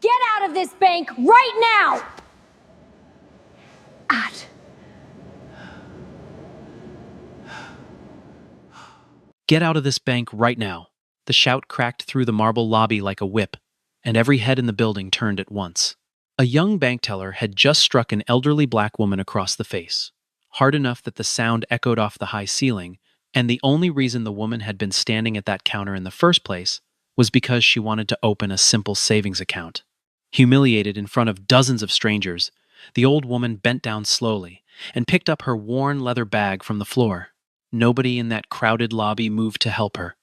Get out of this bank right now! Out. Get out of this bank right now. The shout cracked through the marble lobby like a whip, and every head in the building turned at once. A young bank teller had just struck an elderly black woman across the face, hard enough that the sound echoed off the high ceiling, and the only reason the woman had been standing at that counter in the first place was because she wanted to open a simple savings account. Humiliated in front of dozens of strangers, the old woman bent down slowly and picked up her worn leather bag from the floor. Nobody in that crowded lobby moved to help her.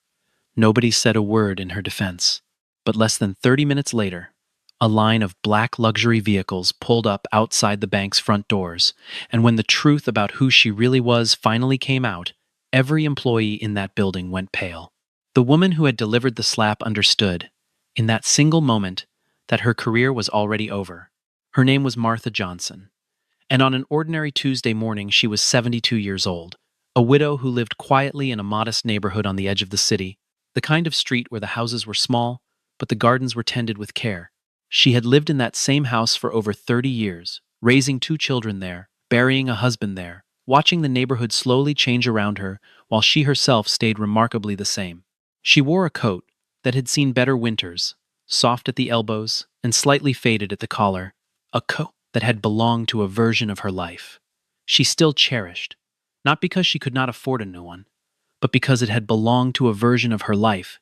Nobody said a word in her defense. But less than 30 minutes later, a line of black luxury vehicles pulled up outside the bank's front doors, and when the truth about who she really was finally came out, every employee in that building went pale. The woman who had delivered the slap understood, in that single moment, that her career was already over. Her name was Martha Johnson, and on an ordinary Tuesday morning she was 72 years old, a widow who lived quietly in a modest neighborhood on the edge of the city, the kind of street where the houses were small, but the gardens were tended with care. She had lived in that same house for over 30 years, raising 2 children there, burying a husband there, watching the neighborhood slowly change around her while she herself stayed remarkably the same. She wore a coat that had seen better winters, soft at the elbows and slightly faded at the collar, a coat that had belonged to a version of her life. She still cherished, not because she could not afford a new one, but because it had belonged to a version of her life.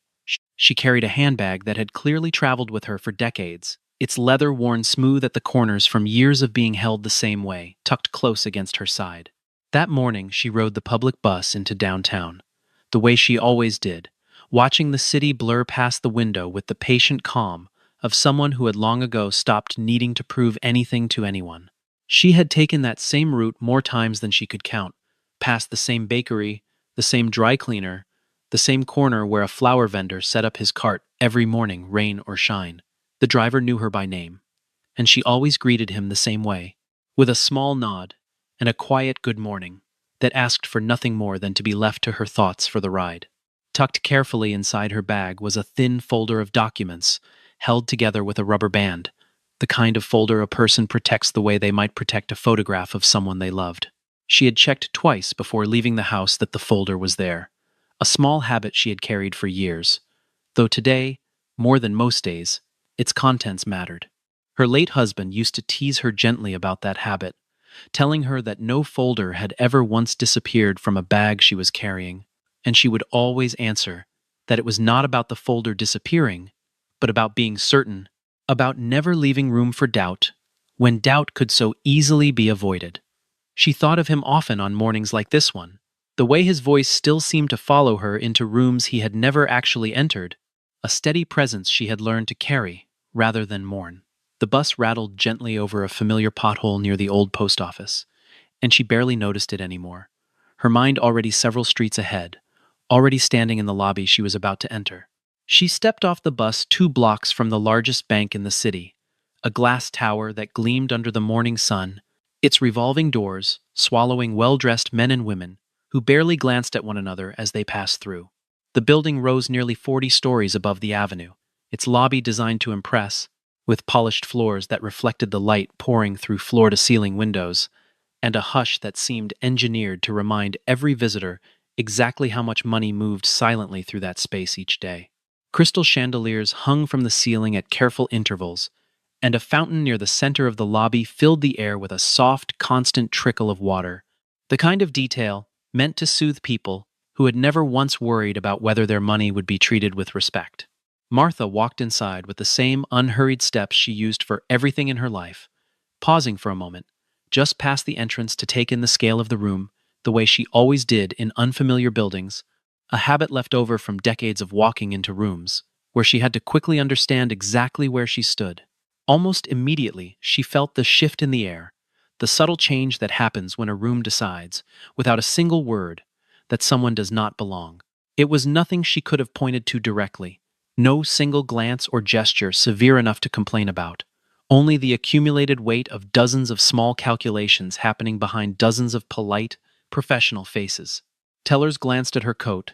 She carried a handbag that had clearly traveled with her for decades, its leather worn smooth at the corners from years of being held the same way, tucked close against her side. That morning, she rode the public bus into downtown, the way she always did, watching the city blur past the window with the patient calm of someone who had long ago stopped needing to prove anything to anyone. She had taken that same route more times than she could count, past the same bakery, the same dry cleaner, the same corner where a flower vendor set up his cart every morning, rain or shine. The driver knew her by name, and she always greeted him the same way, with a small nod and a quiet good morning that asked for nothing more than to be left to her thoughts for the ride. Tucked carefully inside her bag was a thin folder of documents, held together with a rubber band, the kind of folder a person protects the way they might protect a photograph of someone they loved. She had checked twice before leaving the house that the folder was there, a small habit she had carried for years, though today, more than most days, its contents mattered. Her late husband used to tease her gently about that habit, telling her that no folder had ever once disappeared from a bag she was carrying, and she would always answer that it was not about the folder disappearing, but about being certain, about never leaving room for doubt, when doubt could so easily be avoided. She thought of him often on mornings like this one, the way his voice still seemed to follow her into rooms he had never actually entered, a steady presence she had learned to carry rather than mourn. The bus rattled gently over a familiar pothole near the old post office, and she barely noticed it anymore, her mind already several streets ahead, already standing in the lobby she was about to enter. She stepped off the bus 2 blocks from the largest bank in the city, a glass tower that gleamed under the morning sun, its revolving doors swallowing well-dressed men and women who barely glanced at one another as they passed through. The building rose nearly 40 stories above the avenue, its lobby designed to impress, with polished floors that reflected the light pouring through floor-to-ceiling windows, and a hush that seemed engineered to remind every visitor exactly how much money moved silently through that space each day. Crystal chandeliers hung from the ceiling at careful intervals, and a fountain near the center of the lobby filled the air with a soft, constant trickle of water, the kind of detail meant to soothe people who had never once worried about whether their money would be treated with respect. Martha walked inside with the same unhurried steps she used for everything in her life, pausing for a moment, just past the entrance to take in the scale of the room, the way she always did in unfamiliar buildings, a habit left over from decades of walking into rooms, where she had to quickly understand exactly where she stood. Almost immediately, she felt the shift in the air, the subtle change that happens when a room decides, without a single word, that someone does not belong. It was nothing she could have pointed to directly, no single glance or gesture severe enough to complain about, only the accumulated weight of dozens of small calculations happening behind dozens of polite, professional faces. Tellers glanced at her coat,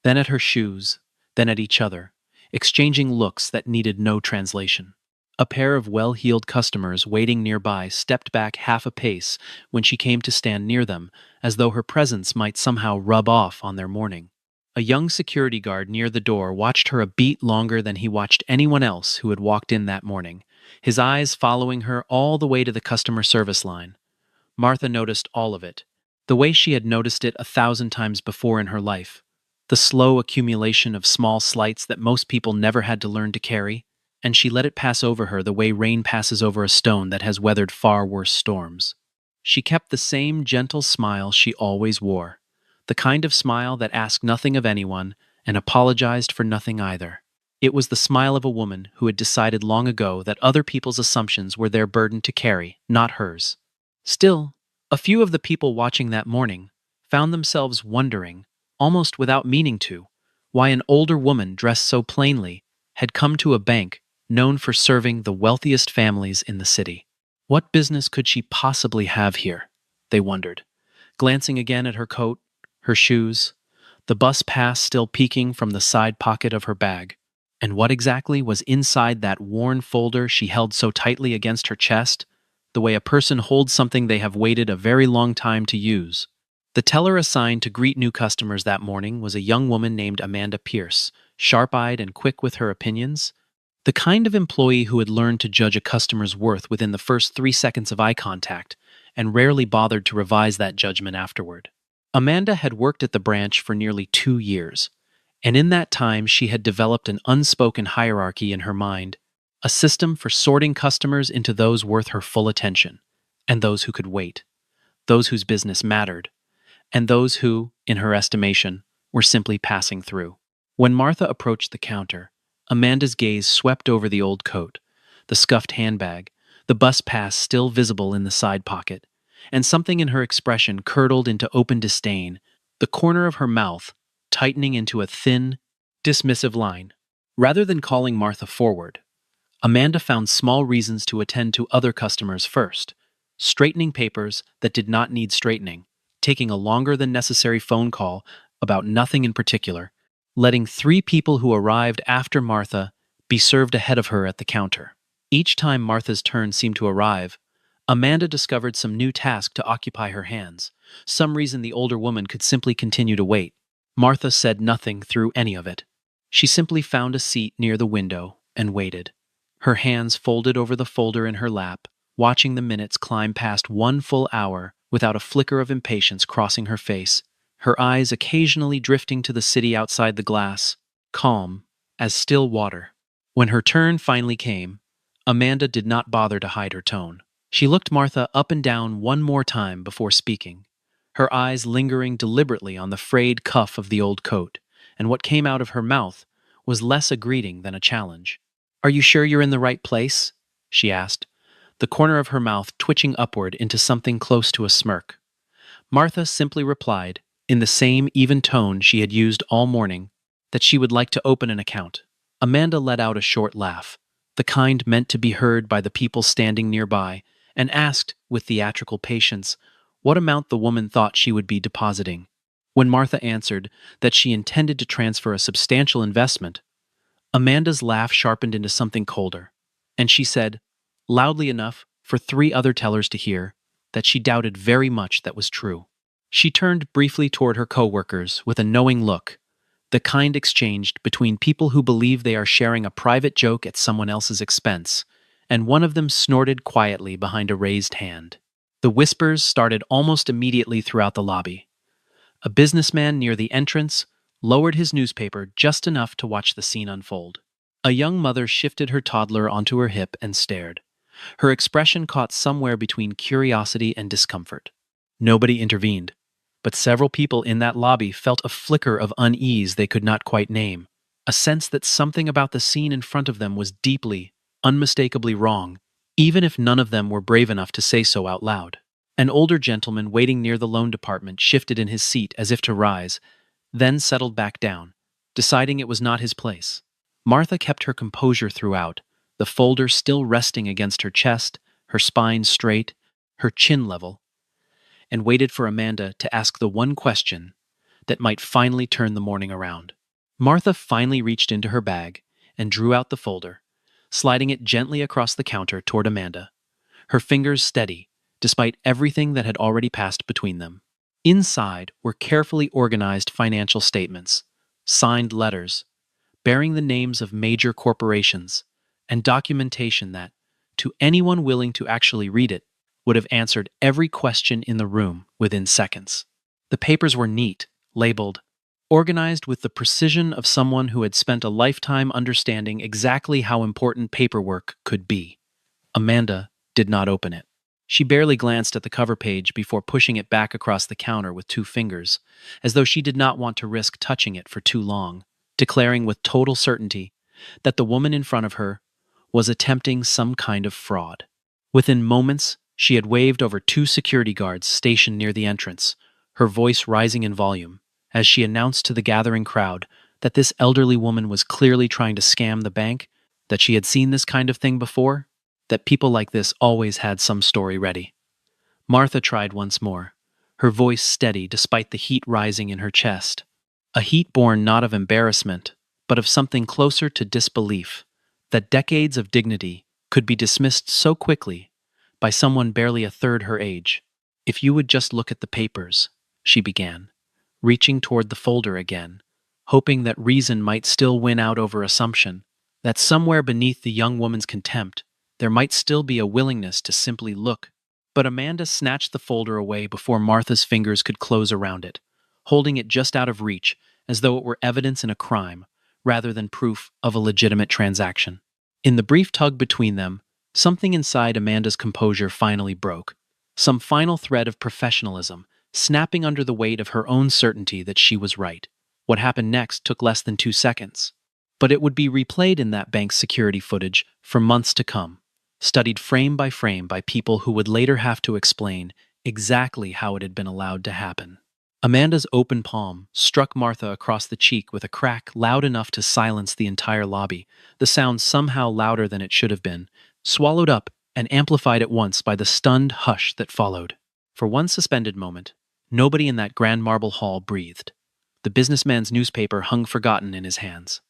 then at her shoes, then at each other, exchanging looks that needed no translation. A pair of well-heeled customers waiting nearby stepped back half a pace when she came to stand near them, as though her presence might somehow rub off on their morning. A young security guard near the door watched her a beat longer than he watched anyone else who had walked in that morning, his eyes following her all the way to the customer service line. Martha noticed all of it, the way she had noticed it 1,000 times before in her life. The slow accumulation of small slights that most people never had to learn to carry, and she let it pass over her the way rain passes over a stone that has weathered far worse storms. She kept the same gentle smile she always wore, the kind of smile that asked nothing of anyone and apologized for nothing either. It was the smile of a woman who had decided long ago that other people's assumptions were their burden to carry, not hers. Still, a few of the people watching that morning found themselves wondering, almost without meaning to, why an older woman dressed so plainly had come to a bank known for serving the wealthiest families in the city. What business could she possibly have here? They wondered, glancing again at her coat, her shoes, the bus pass still peeking from the side pocket of her bag. And what exactly was inside that worn folder she held so tightly against her chest, the way a person holds something they have waited a very long time to use? The teller assigned to greet new customers that morning was a young woman named Amanda Pierce, sharp-eyed and quick with her opinions, the kind of employee who had learned to judge a customer's worth within the first 3 seconds of eye contact and rarely bothered to revise that judgment afterward. Amanda had worked at the branch for nearly 2 years, and in that time she had developed an unspoken hierarchy in her mind, a system for sorting customers into those worth her full attention, and those who could wait, those whose business mattered, and those who, in her estimation, were simply passing through. When Martha approached the counter, Amanda's gaze swept over the old coat, the scuffed handbag, the bus pass still visible in the side pocket, and something in her expression curdled into open disdain, the corner of her mouth tightening into a thin, dismissive line. Rather than calling Martha forward, Amanda found small reasons to attend to other customers first, straightening papers that did not need straightening, taking a longer than necessary phone call about nothing in particular, letting 3 people who arrived after Martha be served ahead of her at the counter. Each time Martha's turn seemed to arrive, Amanda discovered some new task to occupy her hands, some reason the older woman could simply continue to wait. Martha said nothing through any of it. She simply found a seat near the window and waited, her hands folded over the folder in her lap, watching the minutes climb past 1 full hour without a flicker of impatience crossing her face, her eyes occasionally drifting to the city outside the glass, calm as still water. When her turn finally came, Amanda did not bother to hide her tone. She looked Martha up and down one more time before speaking, her eyes lingering deliberately on the frayed cuff of the old coat, and what came out of her mouth was less a greeting than a challenge. "Are you sure you're in the right place?" she asked, the corner of her mouth twitching upward into something close to a smirk. Martha simply replied, in the same even tone she had used all morning, that she would like to open an account. Amanda let out a short laugh, the kind meant to be heard by the people standing nearby, and asked, with theatrical patience, what amount the woman thought she would be depositing. When Martha answered that she intended to transfer a substantial investment, Amanda's laugh sharpened into something colder, and she said, loudly enough for 3 other tellers to hear, that she doubted very much that was true. She turned briefly toward her co-workers with a knowing look, the kind exchanged between people who believe they are sharing a private joke at someone else's expense, and one of them snorted quietly behind a raised hand. The whispers started almost immediately throughout the lobby. A businessman near the entrance lowered his newspaper just enough to watch the scene unfold. A young mother shifted her toddler onto her hip and stared, her expression caught somewhere between curiosity and discomfort. Nobody intervened, but several people in that lobby felt a flicker of unease they could not quite name, a sense that something about the scene in front of them was deeply, unmistakably wrong, even if none of them were brave enough to say so out loud. An older gentleman waiting near the loan department shifted in his seat as if to rise, then settled back down, deciding it was not his place. Martha kept her composure throughout, the folder still resting against her chest, her spine straight, her chin level, and waited for Amanda to ask the one question that might finally turn the morning around. Martha finally reached into her bag and drew out the folder, sliding it gently across the counter toward Amanda, her fingers steady, despite everything that had already passed between them. Inside were carefully organized financial statements, signed letters, bearing the names of major corporations, and documentation that, to anyone willing to actually read it, would have answered every question in the room within seconds. The papers were neat, labeled, organized with the precision of someone who had spent a lifetime understanding exactly how important paperwork could be. Amanda did not open it. She barely glanced at the cover page before pushing it back across the counter with 2 fingers, as though she did not want to risk touching it for too long, declaring with total certainty that the woman in front of her was attempting some kind of fraud. Within moments, she had waved over 2 security guards stationed near the entrance, her voice rising in volume, as she announced to the gathering crowd that this elderly woman was clearly trying to scam the bank, that she had seen this kind of thing before, that people like this always had some story ready. Martha tried once more, her voice steady despite the heat rising in her chest, a heat born not of embarrassment, but of something closer to disbelief, that decades of dignity could be dismissed so quickly by someone barely a third her age. "If you would just look at the papers," she began, reaching toward the folder again, hoping that reason might still win out over assumption, that somewhere beneath the young woman's contempt, there might still be a willingness to simply look. But Amanda snatched the folder away before Martha's fingers could close around it, holding it just out of reach, as though it were evidence in a crime, rather than proof of a legitimate transaction. In the brief tug between them, something inside Amanda's composure finally broke, some final thread of professionalism, snapping under the weight of her own certainty that she was right. What happened next took less than 2 seconds, but it would be replayed in that bank's security footage for months to come, studied frame by people who would later have to explain exactly how it had been allowed to happen. Amanda's open palm struck Martha across the cheek with a crack loud enough to silence the entire lobby, the sound somehow louder than it should have been, swallowed up and amplified at once by the stunned hush that followed. For one suspended moment, nobody in that grand marble hall breathed. The businessman's newspaper hung forgotten in his hands.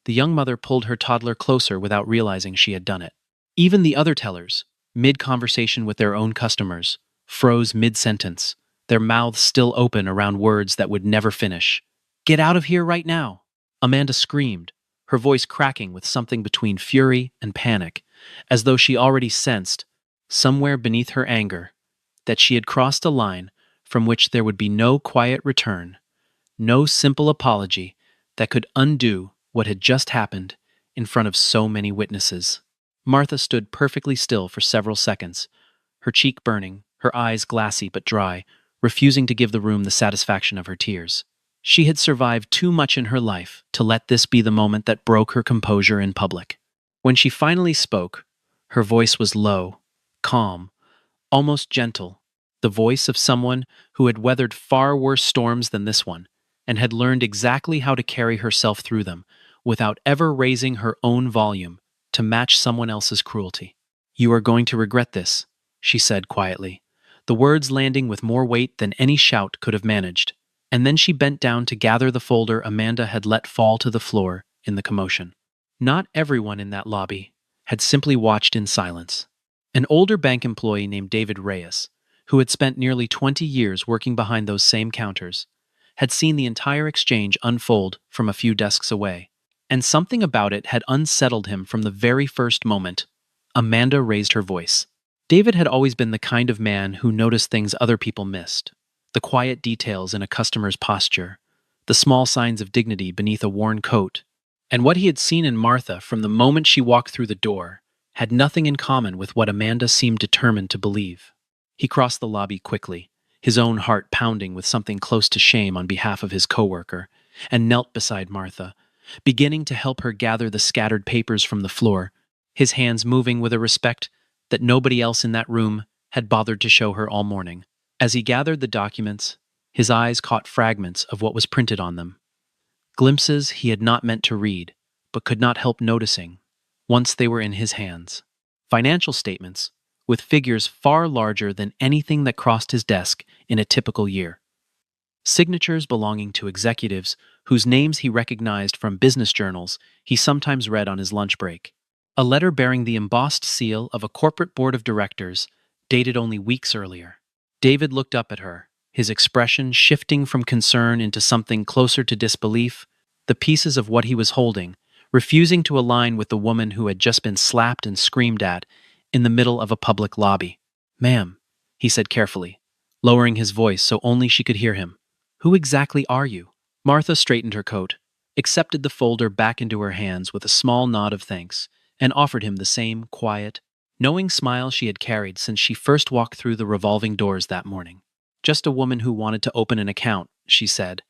The young mother pulled her toddler closer without realizing she had done it. Even the other tellers, mid-conversation with their own customers, froze mid-sentence, their mouths still open around words that would never finish. "Get out of here right now!" Amanda screamed, her voice cracking with something between fury and panic, as though she already sensed, somewhere beneath her anger, that she had crossed a line from which there would be no quiet return, no simple apology that could undo what had just happened in front of so many witnesses. Martha stood perfectly still for several seconds, her cheek burning, her eyes glassy but dry, refusing to give the room the satisfaction of her tears. She had survived too much in her life to let this be the moment that broke her composure in public. When she finally spoke, her voice was low, calm, almost gentle, the voice of someone who had weathered far worse storms than this one, and had learned exactly how to carry herself through them without ever raising her own volume to match someone else's cruelty. "You are going to regret this," she said quietly, the words landing with more weight than any shout could have managed. And then she bent down to gather the folder Amanda had let fall to the floor in the commotion. Not everyone in that lobby had simply watched in silence. An older bank employee named David Reyes, who had spent nearly 20 years working behind those same counters, had seen the entire exchange unfold from a few desks away, and something about it had unsettled him from the very first moment Amanda raised her voice. David had always been the kind of man who noticed things other people missed, the quiet details in a customer's posture, the small signs of dignity beneath a worn coat, and what he had seen in Martha from the moment she walked through the door had nothing in common with what Amanda seemed determined to believe. He crossed the lobby quickly, his own heart pounding with something close to shame on behalf of his coworker, and knelt beside Martha, beginning to help her gather the scattered papers from the floor, his hands moving with a respect that nobody else in that room had bothered to show her all morning. As he gathered the documents, his eyes caught fragments of what was printed on them, glimpses he had not meant to read, but could not help noticing, once they were in his hands. Financial statements, with figures far larger than anything that crossed his desk in a typical year. Signatures belonging to executives whose names he recognized from business journals he sometimes read on his lunch break. A letter bearing the embossed seal of a corporate board of directors, dated only weeks earlier. David looked up at her, his expression shifting from concern into something closer to disbelief, the pieces of what he was holding, refusing to align with the woman who had just been slapped and screamed at in the middle of a public lobby. "Ma'am," he said carefully, lowering his voice so only she could hear him. "Who exactly are you?" Martha straightened her coat, accepted the folder back into her hands with a small nod of thanks, and offered him the same quiet, knowing smile she had carried since she first walked through the revolving doors that morning. "Just a woman who wanted to open an account," she said,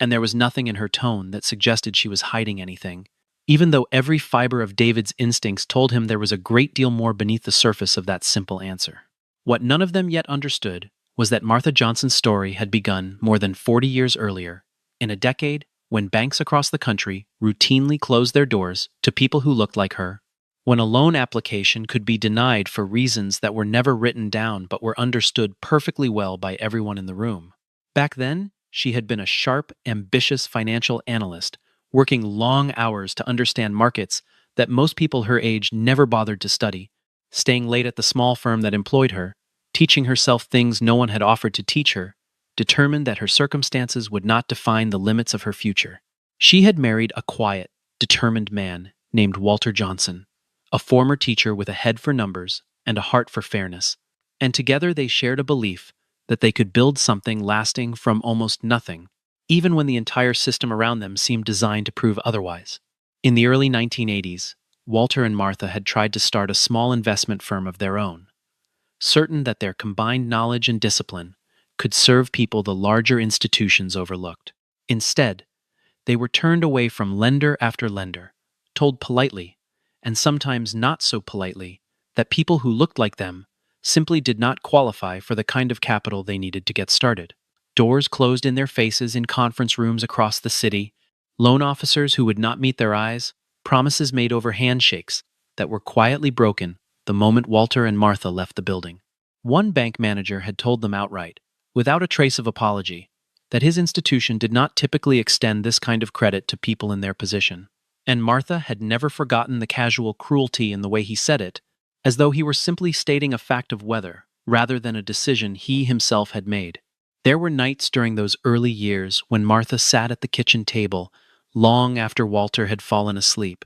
and there was nothing in her tone that suggested she was hiding anything, even though every fiber of David's instincts told him there was a great deal more beneath the surface of that simple answer. What none of them yet understood was that Martha Johnson's story had begun more than 40 years earlier, in a decade when banks across the country routinely closed their doors to people who looked like her, when a loan application could be denied for reasons that were never written down but were understood perfectly well by everyone in the room. Back then, she had been a sharp, ambitious financial analyst, working long hours to understand markets that most people her age never bothered to study, staying late at the small firm that employed her, teaching herself things no one had offered to teach her, determined that her circumstances would not define the limits of her future. She had married a quiet, determined man named Walter Johnson, a former teacher with a head for numbers and a heart for fairness, and together they shared a belief that they could build something lasting from almost nothing, even when the entire system around them seemed designed to prove otherwise. In the early 1980s, Walter and Martha had tried to start a small investment firm of their own, certain that their combined knowledge and discipline could serve people the larger institutions overlooked. Instead, they were turned away from lender after lender, told politely, and sometimes not so politely, that people who looked like them simply did not qualify for the kind of capital they needed to get started. Doors closed in their faces in conference rooms across the city, loan officers who would not meet their eyes, promises made over handshakes that were quietly broken the moment Walter and Martha left the building. One bank manager had told them outright, without a trace of apology, that his institution did not typically extend this kind of credit to people in their position. And Martha had never forgotten the casual cruelty in the way he said it, as though he were simply stating a fact of weather, rather than a decision he himself had made. There were nights during those early years when Martha sat at the kitchen table, long after Walter had fallen asleep,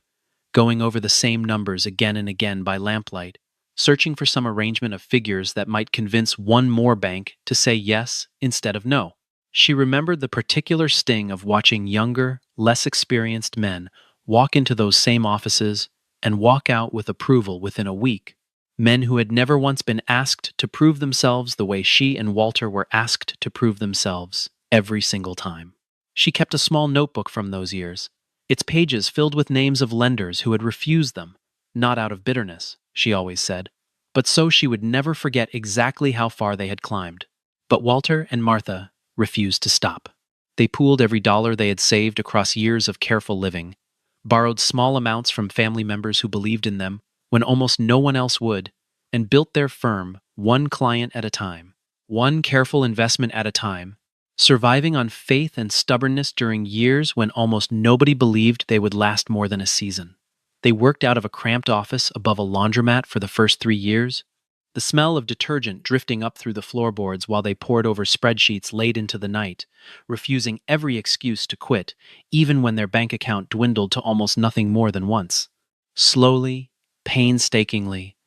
going over the same numbers again and again by lamplight, searching for some arrangement of figures that might convince one more bank to say yes instead of no. She remembered the particular sting of watching younger, less experienced men walk into those same offices and walk out with approval within a week, men who had never once been asked to prove themselves the way she and Walter were asked to prove themselves every single time. She kept a small notebook from those years, its pages filled with names of lenders who had refused them, not out of bitterness, she always said, but so she would never forget exactly how far they had climbed. But Walter and Martha refused to stop. They pooled every dollar they had saved across years of careful living, borrowed small amounts from family members who believed in them when almost no one else would, and built their firm one client at a time, one careful investment at a time, surviving on faith and stubbornness during years when almost nobody believed they would last more than a season. They worked out of a cramped office above a laundromat for the first 3 years, the smell of detergent drifting up through the floorboards while they pored over spreadsheets late into the night, refusing every excuse to quit, even when their bank account dwindled to almost nothing more than once. Slowly, painstakingly,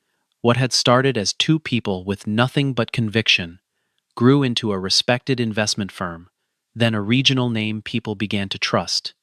what had started as two people with nothing but conviction grew into a respected investment firm, then a regional name people began to trust.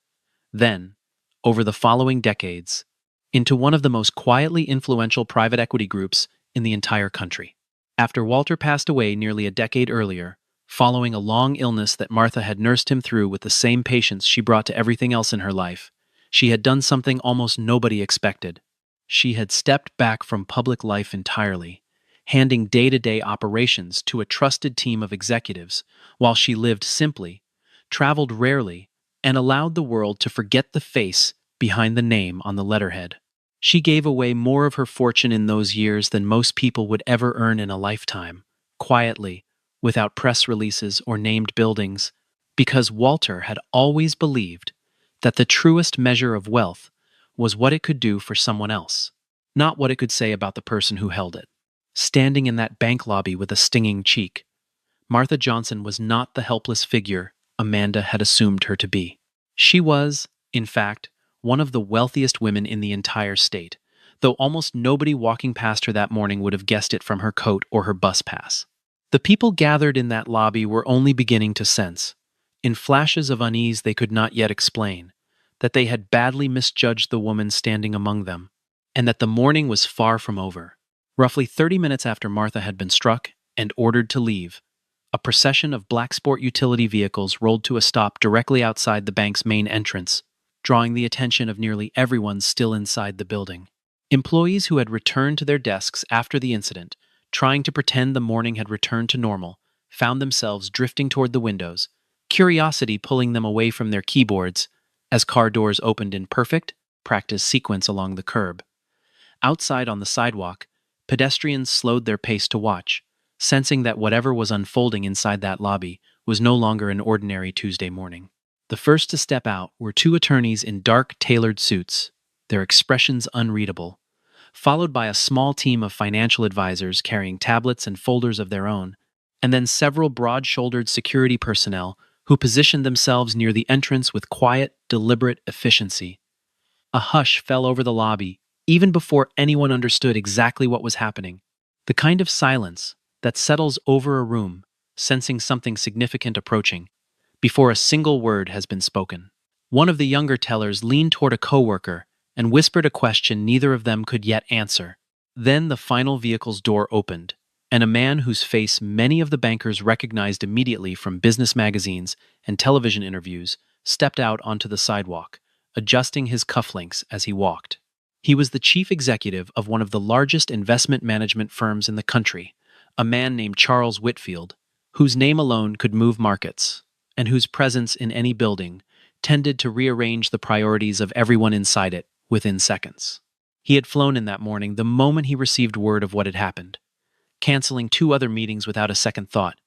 Then, over the following decades, into one of the most quietly influential private equity groups in the entire country. After Walter passed away nearly a decade earlier, following a long illness that Martha had nursed him through with the same patience she brought to everything else in her life, she had done something almost nobody expected. She had stepped back from public life entirely, handing day-to-day operations to a trusted team of executives, while she lived simply, traveled rarely, and allowed the world to forget the face behind the name on the letterhead. She gave away more of her fortune in those years than most people would ever earn in a lifetime, quietly, without press releases or named buildings, because Walter had always believed that the truest measure of wealth was what it could do for someone else. not what it could say about the person who held it. Standing in that bank lobby with a stinging cheek, Martha Johnson was not the helpless figure Amanda had assumed her to be. She was, in fact, one of the wealthiest women in the entire state, though almost nobody walking past her that morning would have guessed it from her coat or her bus pass. The people gathered in that lobby were only beginning to sense, in flashes of unease they could not yet explain, that they had badly misjudged the woman standing among them, and that the morning was far from over. Roughly 30 minutes after Martha had been struck and ordered to leave, a procession of black sport utility vehicles rolled to a stop directly outside the bank's main entrance, drawing the attention of nearly everyone still inside the building. Employees who had returned to their desks after the incident, trying to pretend the morning had returned to normal, found themselves drifting toward the windows, curiosity pulling them away from their keyboards as car doors opened in perfect, practice sequence along the curb. Outside on the sidewalk, pedestrians slowed their pace to watch, sensing that whatever was unfolding inside that lobby was no longer an ordinary Tuesday morning. The first to step out were two attorneys in dark, tailored suits, their expressions unreadable, followed by a small team of financial advisors carrying tablets and folders of their own, and then several broad-shouldered security personnel who positioned themselves near the entrance with quiet, deliberate efficiency. A hush fell over the lobby, even before anyone understood exactly what was happening. The kind of silence that settles over a room, sensing something significant approaching, before a single word has been spoken. One of the younger tellers leaned toward a coworker and whispered a question neither of them could yet answer. Then the final vehicle's door opened, and a man whose face many of the bankers recognized immediately from business magazines and television interviews stepped out onto the sidewalk, adjusting his cufflinks as he walked. He was the chief executive of one of the largest investment management firms in the country, a man named Charles Whitfield, whose name alone could move markets, and whose presence in any building tended to rearrange the priorities of everyone inside it within seconds. He had flown in that morning the moment he received word of what had happened, canceling 2 other meetings without a second thought,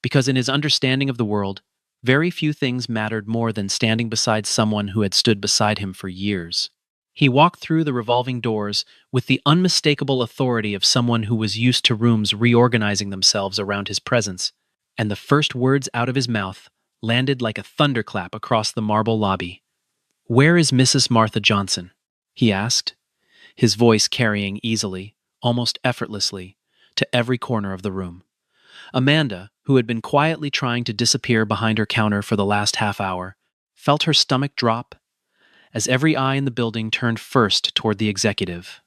because in his understanding of the world, very few things mattered more than standing beside someone who had stood beside him for years. He walked through the revolving doors with the unmistakable authority of someone who was used to rooms reorganizing themselves around his presence, and the first words out of his mouth landed like a thunderclap across the marble lobby. "Where is Mrs. Martha Johnson?" he asked, his voice carrying easily, almost effortlessly, to every corner of the room. Amanda, who had been quietly trying to disappear behind her counter for the last half hour, felt her stomach drop as every eye in the building turned first toward the executive,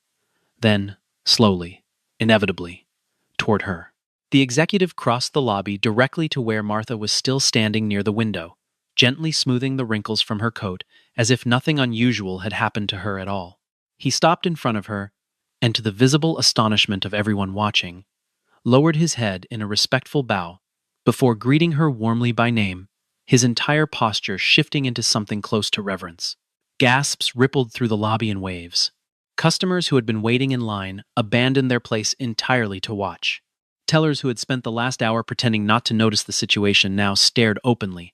then, slowly, inevitably, toward her. The executive crossed the lobby directly to where Martha was still standing near the window, gently smoothing the wrinkles from her coat as if nothing unusual had happened to her at all. He stopped in front of her, and to the visible astonishment of everyone watching, lowered his head in a respectful bow before greeting her warmly by name, his entire posture shifting into something close to reverence. Gasps rippled through the lobby in waves. Customers who had been waiting in line abandoned their place entirely to watch. Tellers who had spent the last hour pretending not to notice the situation now stared openly,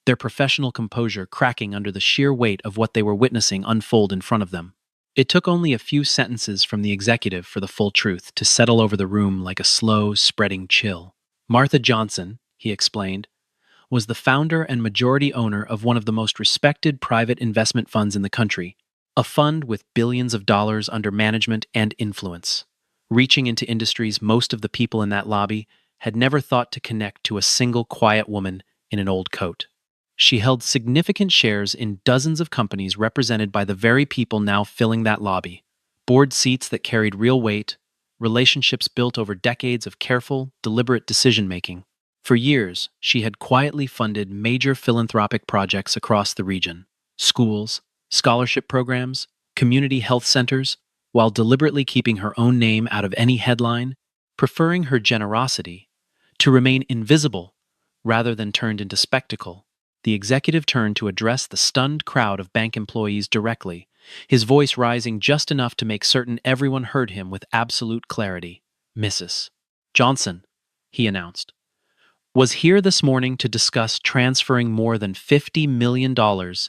their professional composure cracking under the sheer weight of what they were witnessing unfold in front of them. It took only a few sentences from the executive for the full truth to settle over the room like a slow, spreading chill. Martha Johnson, he explained, was the founder and majority owner of one of the most respected private investment funds in the country, a fund with billions of dollars under management and influence, reaching into industries most of the people in that lobby had never thought to connect to a single quiet woman in an old coat. She held significant shares in dozens of companies represented by the very people now filling that lobby, board seats that carried real weight, relationships built over decades of careful, deliberate decision-making. For years, she had quietly funded major philanthropic projects across the region, schools, scholarship programs, community health centers, while deliberately keeping her own name out of any headline, preferring her generosity to remain invisible rather than turned into spectacle. The executive turned to address the stunned crowd of bank employees directly, his voice rising just enough to make certain everyone heard him with absolute clarity. "Mrs. Johnson," he announced, "was here this morning to discuss transferring more than $50 million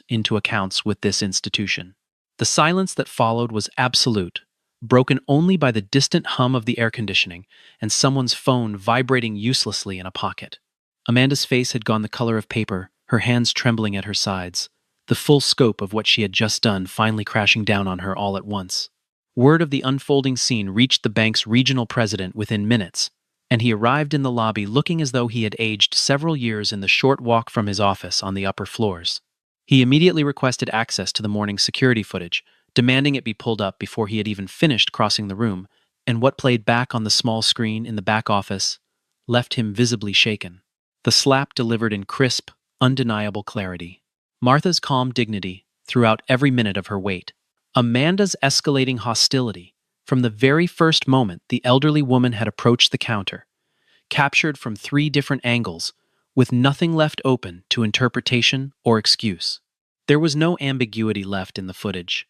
into accounts with this institution." The silence that followed was absolute, broken only by the distant hum of the air conditioning and someone's phone vibrating uselessly in a pocket. Amanda's face had gone the color of paper, her hands trembling at her sides, the full scope of what she had just done finally crashing down on her all at once. Word of the unfolding scene reached the bank's regional president within minutes, and he arrived in the lobby looking as though he had aged several years in the short walk from his office on the upper floors. He immediately requested access to the morning's security footage, demanding it be pulled up before he had even finished crossing the room, and what played back on the small screen in the back office left him visibly shaken. The slap delivered in crisp, undeniable clarity. Martha's calm dignity throughout every minute of her wait. Amanda's escalating hostility from the very first moment the elderly woman had approached the counter, captured from 3 different angles, with nothing left open to interpretation or excuse. There was no ambiguity left in the footage,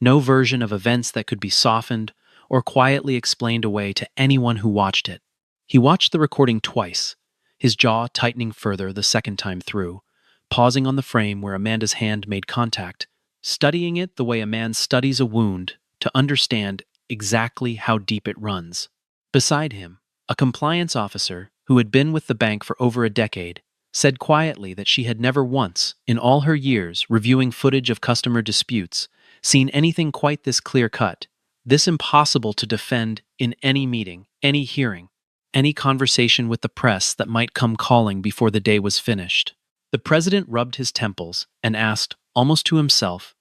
no version of events that could be softened or quietly explained away to anyone who watched it. He watched the recording twice, his jaw tightening further the second time through, pausing on the frame where Amanda's hand made contact, studying it the way a man studies a wound to understand exactly how deep it runs. Beside him, a compliance officer who had been with the bank for over a decade said quietly that she had never once, in all her years reviewing footage of customer disputes, seen anything quite this clear-cut, this impossible to defend in any meeting, any hearing, any conversation with the press that might come calling before the day was finished. The president rubbed his temples and asked, almost to himself,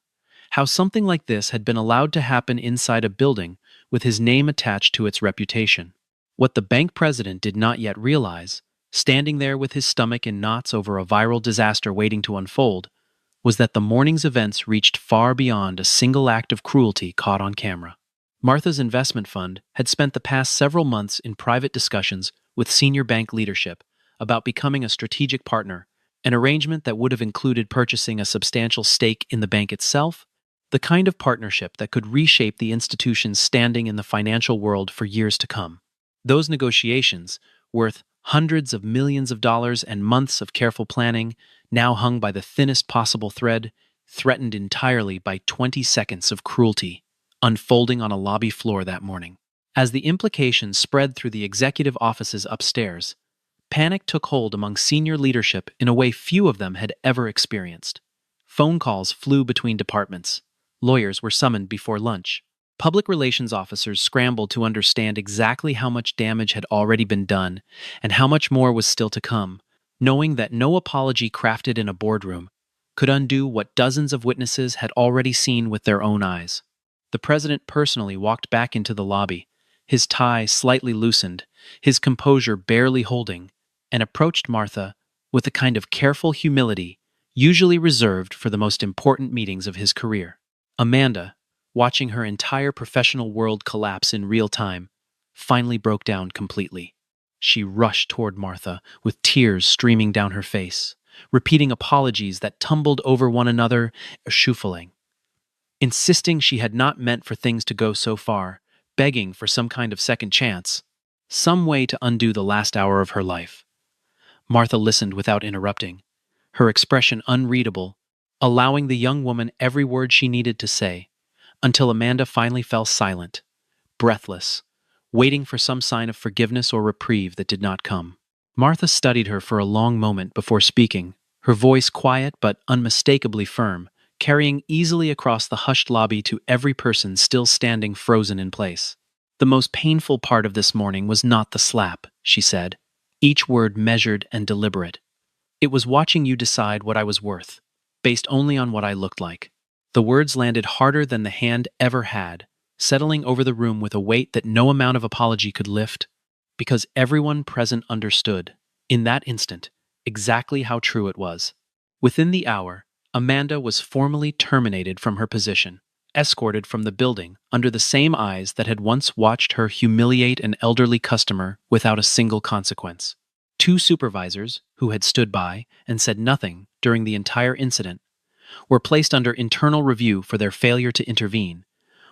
how something like this had been allowed to happen inside a building with his name attached to its reputation. What the bank president did not yet realize, standing there with his stomach in knots over a viral disaster waiting to unfold, was that the morning's events reached far beyond a single act of cruelty caught on camera. Martha's investment fund had spent the past several months in private discussions with senior bank leadership about becoming a strategic partner, an arrangement that would have included purchasing a substantial stake in the bank itself, the kind of partnership that could reshape the institution's standing in the financial world for years to come. Those negotiations, worth hundreds of millions of dollars and months of careful planning, now hung by the thinnest possible thread, threatened entirely by 20 seconds of cruelty, unfolding on a lobby floor that morning. As the implications spread through the executive offices upstairs, panic took hold among senior leadership in a way few of them had ever experienced. Phone calls flew between departments. Lawyers were summoned before lunch. Public relations officers scrambled to understand exactly how much damage had already been done and how much more was still to come, knowing that no apology crafted in a boardroom could undo what dozens of witnesses had already seen with their own eyes. The president personally walked back into the lobby, his tie slightly loosened, his composure barely holding, and approached Martha with the kind of careful humility usually reserved for the most important meetings of his career. Amanda, watching her entire professional world collapse in real time, finally broke down completely. She rushed toward Martha with tears streaming down her face, repeating apologies that tumbled over one another, shuffling, insisting she had not meant for things to go so far, begging for some kind of second chance, some way to undo the last hour of her life. Martha listened without interrupting, her expression unreadable, allowing the young woman every word she needed to say, until Amanda finally fell silent, breathless, waiting for some sign of forgiveness or reprieve that did not come. Martha studied her for a long moment before speaking, her voice quiet but unmistakably firm, carrying easily across the hushed lobby to every person still standing frozen in place. The most painful part of this morning was not the slap, she said, each word measured and deliberate. It was watching you decide what I was worth, based only on what I looked like. The words landed harder than the hand ever had, settling over the room with a weight that no amount of apology could lift, because everyone present understood, in that instant, exactly how true it was. Within the hour, Amanda was formally terminated from her position, escorted from the building under the same eyes that had once watched her humiliate an elderly customer without a single consequence. 2 supervisors, who had stood by and said nothing during the entire incident, were placed under internal review for their failure to intervene,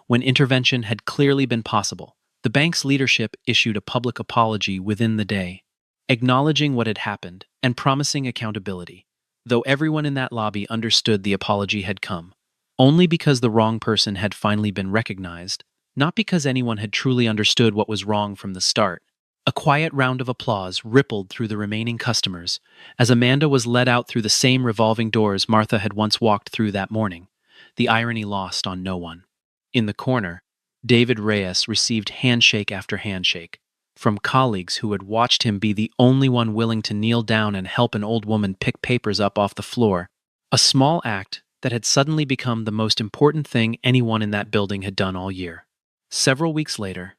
when intervention had clearly been possible. The bank's leadership issued a public apology within the day, acknowledging what had happened and promising accountability, though everyone in that lobby understood the apology had come only because the wrong person had finally been recognized, not because anyone had truly understood what was wrong from the start. A quiet round of applause rippled through the remaining customers as Amanda was led out through the same revolving doors Martha had once walked through that morning, the irony lost on no one. In the corner, David Reyes received handshake after handshake from colleagues who had watched him be the only one willing to kneel down and help an old woman pick papers up off the floor, a small act that had suddenly become the most important thing anyone in that building had done all year. Several weeks later,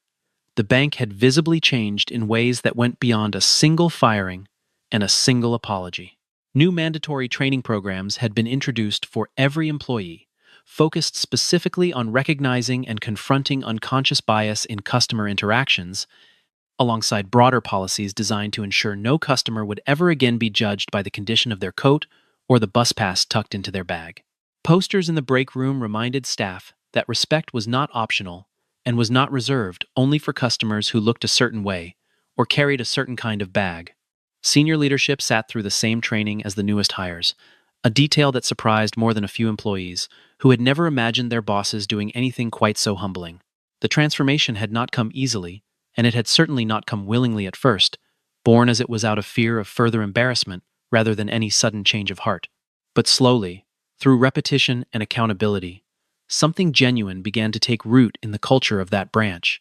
the bank had visibly changed in ways that went beyond a single firing and a single apology. New mandatory training programs had been introduced for every employee, focused specifically on recognizing and confronting unconscious bias in customer interactions, alongside broader policies designed to ensure no customer would ever again be judged by the condition of their coat or the bus pass tucked into their bag. Posters in the break room reminded staff that respect was not optional and was not reserved only for customers who looked a certain way or carried a certain kind of bag. Senior leadership sat through the same training as the newest hires, a detail that surprised more than a few employees who had never imagined their bosses doing anything quite so humbling. The transformation had not come easily, and it had certainly not come willingly at first, born as it was out of fear of further embarrassment rather than any sudden change of heart. But slowly, through repetition and accountability, something genuine began to take root in the culture of that branch,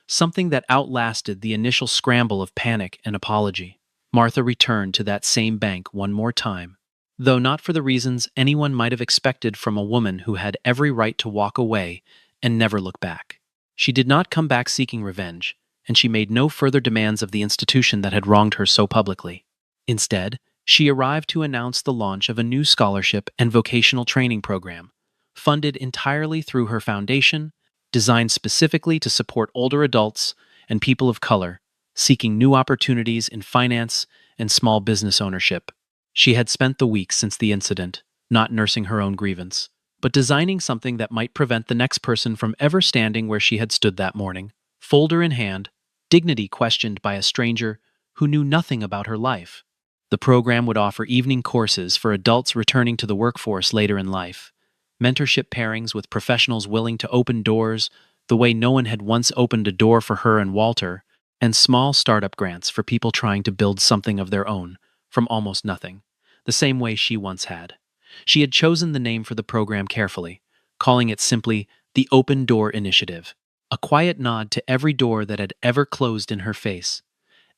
something that outlasted the initial scramble of panic and apology. Martha returned to that same bank one more time, though not for the reasons anyone might have expected from a woman who had every right to walk away and never look back. She did not come back seeking revenge, and she made no further demands of the institution that had wronged her so publicly. Instead, she arrived to announce the launch of a new scholarship and vocational training program, funded entirely through her foundation, designed specifically to support older adults and people of color seeking new opportunities in finance and small business ownership. She had spent the weeks since the incident not nursing her own grievance, but designing something that might prevent the next person from ever standing where she had stood that morning, folder in hand, dignity questioned by a stranger who knew nothing about her life. The program would offer evening courses for adults returning to the workforce later in life, mentorship pairings with professionals willing to open doors the way no one had once opened a door for her and Walter, and small startup grants for people trying to build something of their own from almost nothing, the same way she once had. She had chosen the name for the program carefully, calling it simply the Open Door Initiative, a quiet nod to every door that had ever closed in her face,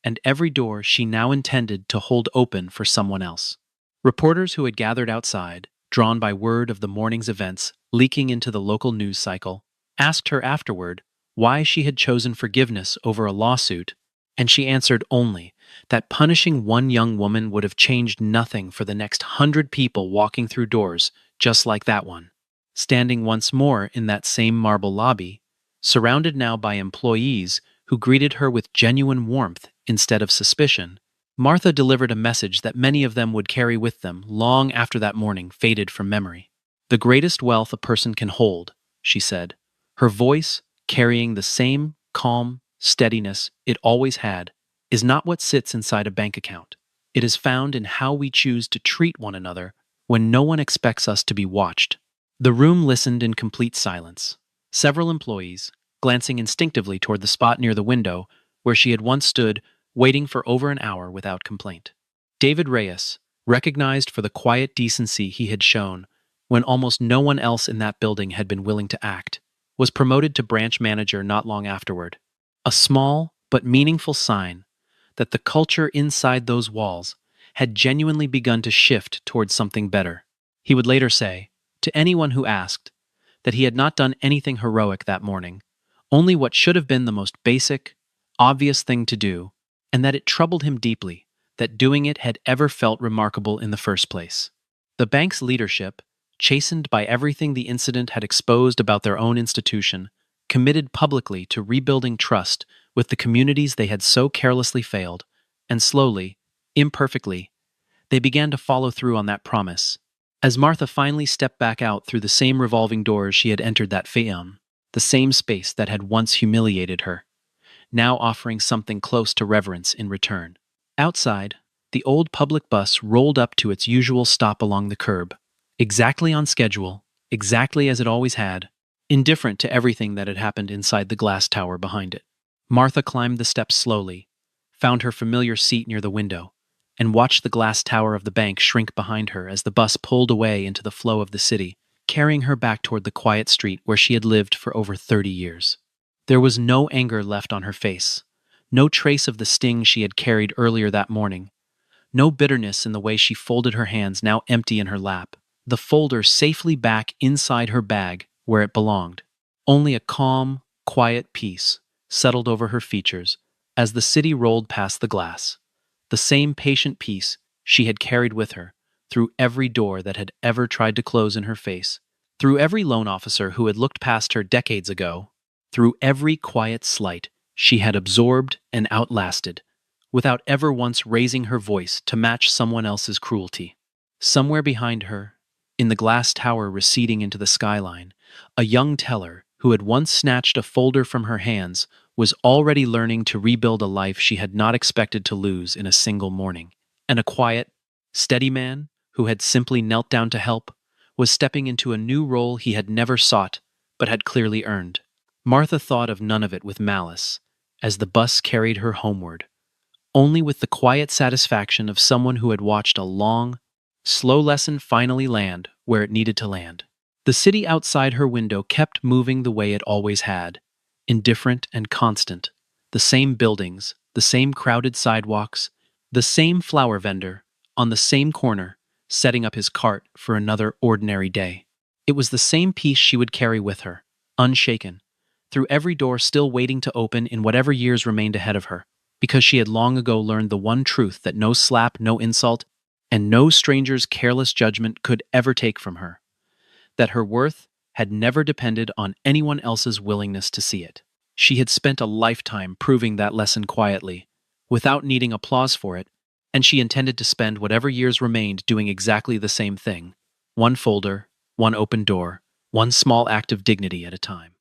and every door she now intended to hold open for someone else. Reporters who had gathered outside, drawn by word of the morning's events leaking into the local news cycle, asked her afterward why she had chosen forgiveness over a lawsuit, and she answered only that punishing one young woman would have changed nothing for the next 100 people walking through doors just like that one. Standing once more in that same marble lobby, surrounded now by employees who greeted her with genuine warmth instead of suspicion, Martha delivered a message that many of them would carry with them long after that morning faded from memory. The greatest wealth a person can hold, she said, her voice carrying the same calm steadiness it always had, is not what sits inside a bank account. It is found in how we choose to treat one another when no one expects us to be watched. The room listened in complete silence. Several employees, glancing instinctively toward the spot near the window where she had once stood, waiting for over an hour without complaint. David Reyes, recognized for the quiet decency he had shown when almost no one else in that building had been willing to act, was promoted to branch manager not long afterward. A small but meaningful sign that the culture inside those walls had genuinely begun to shift towards something better. He would later say, to anyone who asked, that he had not done anything heroic that morning, only what should have been the most basic, obvious thing to do, and that it troubled him deeply that doing it had ever felt remarkable in the first place. The bank's leadership, chastened by everything the incident had exposed about their own institution, committed publicly to rebuilding trust with the communities they had so carelessly failed, and slowly, imperfectly, they began to follow through on that promise. As Martha finally stepped back out through the same revolving doors she had entered that Fayum, the same space that had once humiliated her, now offering something close to reverence in return. Outside, the old public bus rolled up to its usual stop along the curb, exactly on schedule, exactly as it always had, indifferent to everything that had happened inside the glass tower behind it. Martha climbed the steps slowly, found her familiar seat near the window, and watched the glass tower of the bank shrink behind her as the bus pulled away into the flow of the city, carrying her back toward the quiet street where she had lived for over 30 years. There was no anger left on her face, no trace of the sting she had carried earlier that morning, no bitterness in the way she folded her hands now empty in her lap, the folder safely back inside her bag where it belonged. Only a calm, quiet peace settled over her features as the city rolled past the glass, the same patient peace she had carried with her through every door that had ever tried to close in her face, through every loan officer who had looked past her decades ago, through every quiet slight she had absorbed and outlasted, without ever once raising her voice to match someone else's cruelty. Somewhere behind her, in the glass tower receding into the skyline, a young teller who had once snatched a folder from her hands was already learning to rebuild a life she had not expected to lose in a single morning. And a quiet, steady man who had simply knelt down to help was stepping into a new role he had never sought but had clearly earned. Martha thought of none of it with malice as the bus carried her homeward, only with the quiet satisfaction of someone who had watched a long, slow lesson finally land where it needed to land. The city outside her window kept moving the way it always had, indifferent and constant. The same buildings, the same crowded sidewalks, the same flower vendor on the same corner, setting up his cart for another ordinary day. It was the same peace she would carry with her, unshaken, through every door still waiting to open in whatever years remained ahead of her, because she had long ago learned the one truth that no slap, no insult, and no stranger's careless judgment could ever take from her, that her worth had never depended on anyone else's willingness to see it. She had spent a lifetime proving that lesson quietly, without needing applause for it, and she intended to spend whatever years remained doing exactly the same thing, one folder, one open door, one small act of dignity at a time.